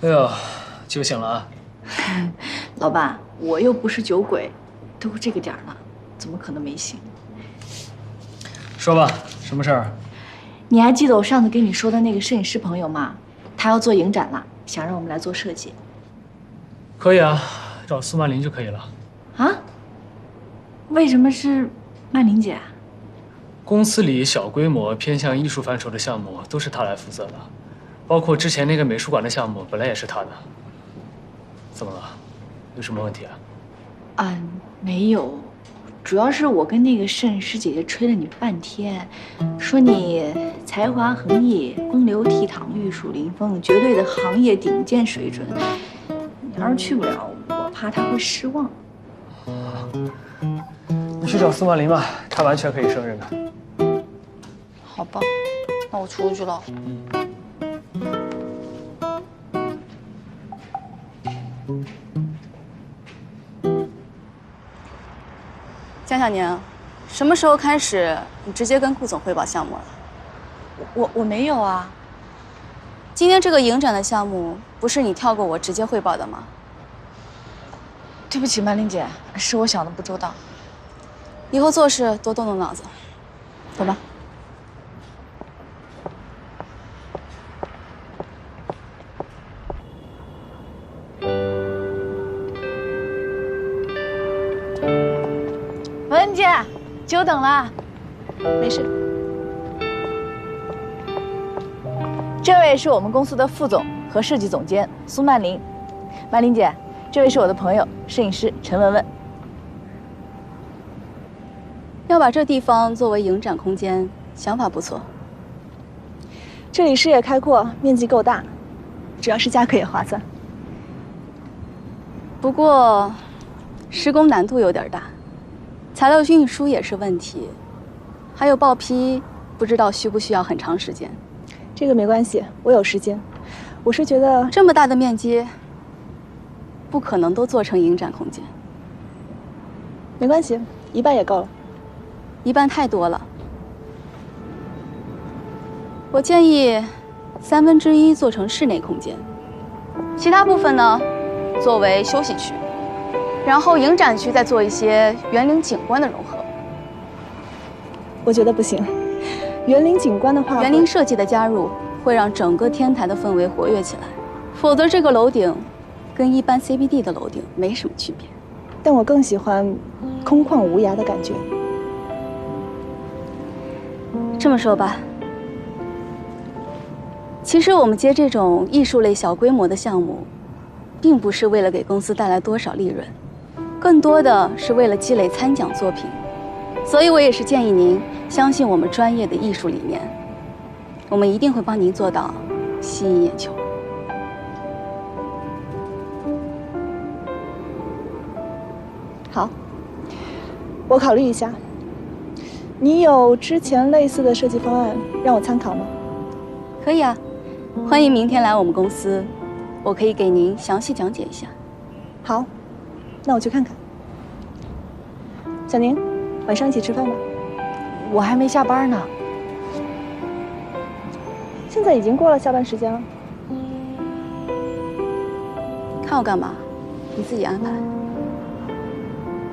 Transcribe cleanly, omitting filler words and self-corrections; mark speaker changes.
Speaker 1: 哎呦，酒醒了啊！
Speaker 2: 老爸，我又不是酒鬼，都这个点儿了，怎么可能没醒？
Speaker 1: 说吧，什么事儿？
Speaker 2: 你还记得我上次跟你说的那个摄影师朋友吗？他要做影展了，想让我们来做设计。
Speaker 1: 可以啊，找苏曼玲就可以了。
Speaker 2: 啊？为什么是曼玲姐啊？
Speaker 1: 公司里小规模偏向艺术范畴的项目都是她来负责的，包括之前那个美术馆的项目，本来也是她的。怎么了？有什么问题啊？
Speaker 2: 没有，主要是我跟那个摄影师姐姐吹了你半天，说你才华横溢、风流倜傥、玉树临风，绝对的行业顶尖水准。你要是去不了，我怕她会失望。
Speaker 1: 你去找苏曼玲吧，她完全可以胜任的。
Speaker 2: 好吧，那我出去了。
Speaker 3: 江小宁，什么时候开始你直接跟顾总汇报项目了？
Speaker 2: 我没有啊。
Speaker 3: 今天这个影展的项目不是你跳过我直接汇报的吗？
Speaker 2: 对不起，曼玲姐，是我想的不周到。
Speaker 3: 以后做事多动动脑子，走吧。
Speaker 2: 文姐，久等了。
Speaker 3: 没事。
Speaker 2: 这位是我们公司的副总和设计总监苏曼玲。曼玲姐，这位是我的朋友，摄影师陈文文。
Speaker 3: 要把这地方作为影展空间，想法不错。
Speaker 4: 这里视野开阔，面积够大，主要是价格也划算。
Speaker 3: 不过，施工难度有点大，材料运输也是问题，还有报批，不知道需不需要很长时间。
Speaker 4: 这个没关系，我有时间。我是觉得
Speaker 3: 这么大的面积，不可能都做成影展空间。
Speaker 4: 没关系，一半也够了。
Speaker 3: 一半太多了，我建议1/3做成室内空间，其他部分呢，作为休息区，然后影展区再做一些园林景观的融合。
Speaker 4: 我觉得不行，园林景观的话，
Speaker 3: 园林设计的加入会让整个天台的氛围活跃起来，否则这个楼顶跟一般 CBD 的楼顶没什么区别。
Speaker 4: 但我更喜欢空旷无涯的感觉。
Speaker 3: 这么说吧，其实我们接这种艺术类小规模的项目，并不是为了给公司带来多少利润，更多的是为了积累参奖作品。所以我也是建议您相信我们专业的艺术理念，我们一定会帮您做到吸引眼球。
Speaker 4: 好，我考虑一下。你有之前类似的设计方案让我参考吗？
Speaker 3: 可以啊，欢迎明天来我们公司，我可以给您详细讲解一下。
Speaker 4: 好，那我去看看。小宁，晚上一起吃饭吧。
Speaker 2: 我还没下班呢。
Speaker 4: 现在已经过了下班时间了。
Speaker 3: 看我干嘛？你自己安排。